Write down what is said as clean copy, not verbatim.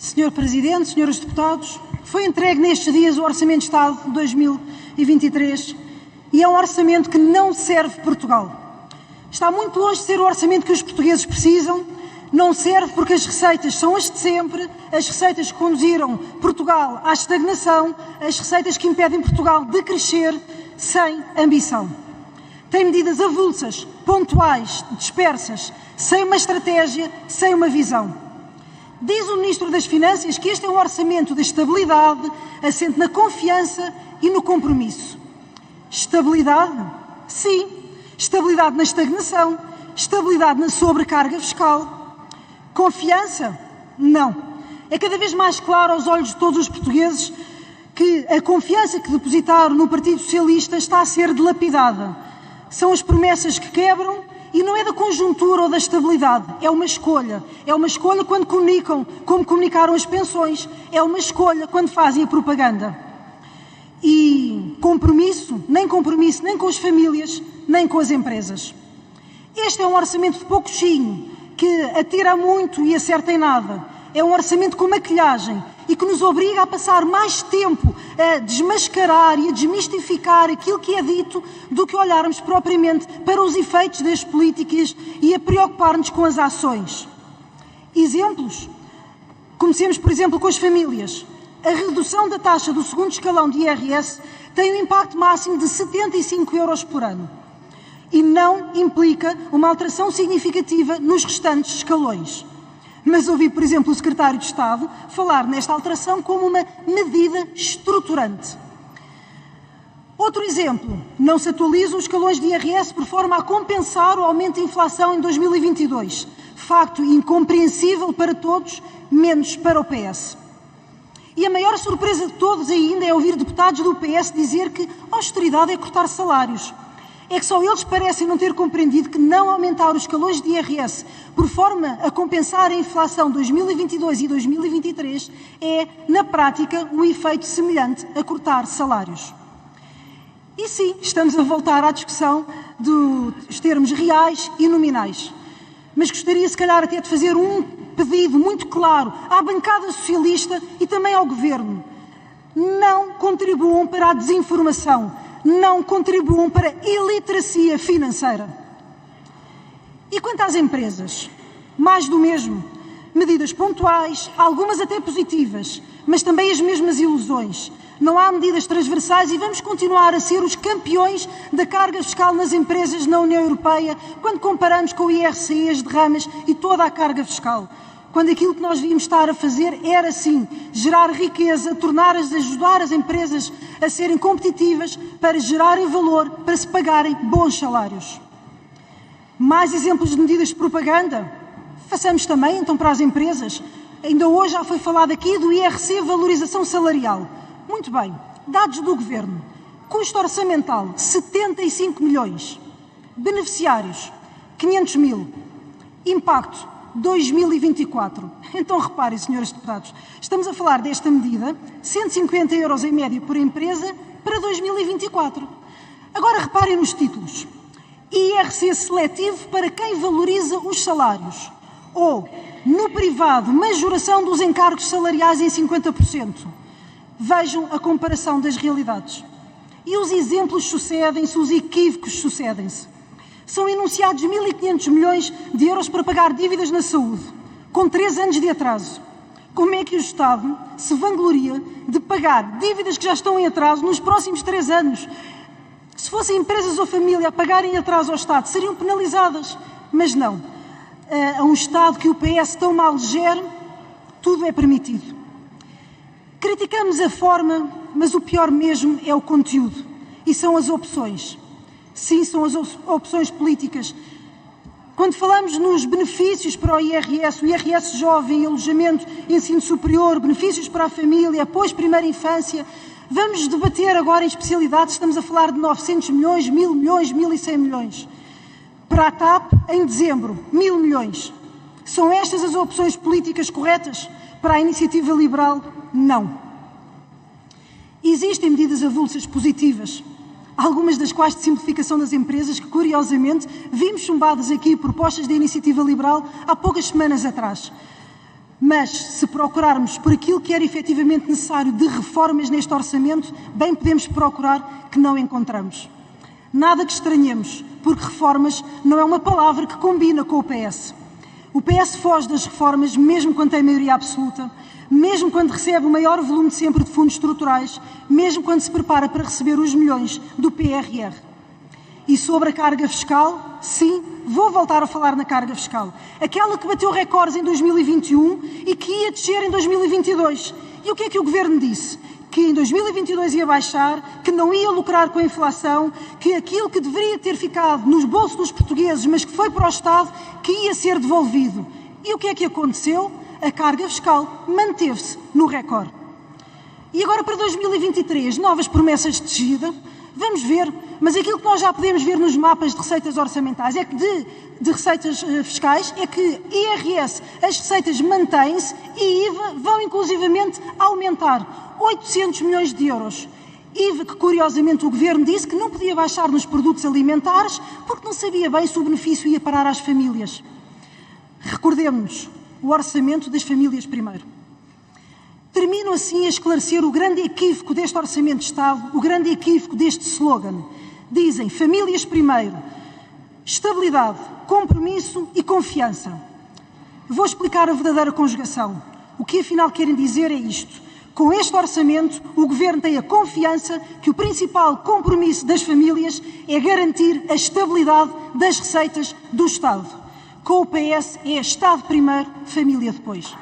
Senhor Presidente, senhores deputados, foi entregue nestes dias o Orçamento de Estado de 2023 e é um orçamento que não serve Portugal. Está muito longe de ser o orçamento que os portugueses precisam, não serve porque as receitas são as de sempre, as receitas que conduziram Portugal à estagnação, as receitas que impedem Portugal de crescer sem ambição. Tem medidas avulsas, pontuais, dispersas, sem uma estratégia, sem uma visão. Diz o Ministro das Finanças que este é um orçamento de estabilidade, assente na confiança e no compromisso. Estabilidade? Sim. Estabilidade na estagnação, estabilidade na sobrecarga fiscal. Confiança? Não. É cada vez mais claro aos olhos de todos os portugueses que a confiança que depositaram no Partido Socialista está a ser dilapidada. São as promessas que quebram e não é da conjuntura ou da estabilidade, é uma escolha. É uma escolha quando comunicam como comunicaram as pensões, é uma escolha quando fazem a propaganda. E compromisso nem com as famílias, nem com as empresas. Este é um orçamento de pouquinho, que atira muito e acerta em nada. É um orçamento com maquilhagem e que nos obriga a passar mais tempo a desmascarar e a desmistificar aquilo que é dito do que olharmos propriamente para os efeitos das políticas e a preocupar-nos com as ações. Exemplos? Comecemos, por exemplo, com as famílias. A redução da taxa do segundo escalão de IRS tem um impacto máximo de 75 euros por ano e não implica uma alteração significativa nos restantes escalões. Mas ouvi, por exemplo, o Secretário de Estado falar nesta alteração como uma medida estruturante. Outro exemplo, não se atualizam os escalões de IRS por forma a compensar o aumento da inflação em 2022. Facto incompreensível para todos, menos para o PS. E a maior surpresa de todos ainda é ouvir deputados do PS dizer que a austeridade é cortar salários. É que só eles parecem não ter compreendido que não aumentar os escalões de IRS por forma a compensar a inflação de 2022 e 2023 é, na prática, um efeito semelhante a cortar salários. E sim, estamos a voltar à discussão dos termos reais e nominais. Mas gostaria, se calhar, até de fazer um pedido muito claro à bancada socialista e também ao Governo. Não contribuam para a desinformação. Não contribuam para a iliteracia financeira. E quanto às empresas? Mais do mesmo. Medidas pontuais, algumas até positivas, mas também as mesmas ilusões. Não há medidas transversais e vamos continuar a ser os campeões da carga fiscal nas empresas na União Europeia quando comparamos com o IRC, as derramas e toda a carga fiscal. Quando aquilo que nós devíamos estar a fazer era, sim, gerar riqueza, ajudar as empresas a serem competitivas para gerarem valor, para se pagarem bons salários. Mais exemplos de medidas de propaganda? Façamos também, então, para as empresas. Ainda hoje já foi falado aqui do IRC valorização salarial. Muito bem, dados do Governo. Custo orçamental, 75 milhões. Beneficiários, 500 mil. Impacto, 2024. Então reparem, senhores deputados, estamos a falar desta medida, 150 euros em média por empresa para 2024. Agora reparem nos títulos. IRC seletivo para quem valoriza os salários. Ou, no privado, majoração dos encargos salariais em 50%. Vejam a comparação das realidades. E os exemplos sucedem-se, os equívocos sucedem-se. São enunciados 1.500 milhões de euros para pagar dívidas na saúde, com 3 anos de atraso. Como é que o Estado se vangloria de pagar dívidas que já estão em atraso nos próximos 3 anos? Se fossem empresas ou família a pagarem atraso ao Estado, seriam penalizadas. Mas não. A um Estado que o PS tão mal gere, tudo é permitido. Criticamos a forma, mas o pior mesmo é o conteúdo. E são as opções. Sim, são as opções políticas. Quando falamos nos benefícios para o IRS jovem, alojamento, ensino superior, benefícios para a família, apoio à primeira infância, vamos debater agora em especialidades, estamos a falar de 900 milhões, 1.000 milhões, 1.100 milhões. Para a TAP, em dezembro, 1.000 milhões. São estas as opções políticas corretas? Para a iniciativa liberal, não. Existem medidas avulsas positivas, algumas das quais de simplificação das empresas, que curiosamente vimos chumbadas aqui propostas da iniciativa liberal há poucas semanas atrás. Mas, se procurarmos por aquilo que era efetivamente necessário de reformas neste orçamento, bem podemos procurar que não encontramos. Nada que estranhemos, porque reformas não é uma palavra que combina com o PS. O PS foge das reformas mesmo quando tem maioria absoluta, mesmo quando recebe o maior volume de sempre de fundos estruturais, mesmo quando se prepara para receber os milhões do PRR. E sobre a carga fiscal, sim, vou voltar a falar na carga fiscal. Aquela que bateu recordes em 2021 e que ia descer em 2022. E o que é o Governo disse? Que em 2022 ia baixar, que não ia lucrar com a inflação, que aquilo que deveria ter ficado nos bolsos dos portugueses, mas que foi para o Estado, que ia ser devolvido. E o que é que aconteceu? A carga fiscal manteve-se no recorde. E agora para 2023, novas promessas de descida. Vamos ver, mas aquilo que nós já podemos ver nos mapas de receitas orçamentais é que de receitas fiscais é que IRS, as receitas mantêm-se e IVA vão inclusivamente aumentar 800 milhões de euros. IVA que, curiosamente, o Governo disse que não podia baixar nos produtos alimentares porque não sabia bem se o benefício ia parar às famílias. Recordemos-nos, o orçamento das famílias primeiro. Termino assim a esclarecer o grande equívoco deste Orçamento de Estado, o grande equívoco deste slogan. Dizem famílias primeiro, estabilidade, compromisso e confiança. Vou explicar a verdadeira conjugação. O que afinal querem dizer é isto. Com este orçamento, o Governo tem a confiança que o principal compromisso das famílias é garantir a estabilidade das receitas do Estado. Com o PS é Estado primeiro, família depois.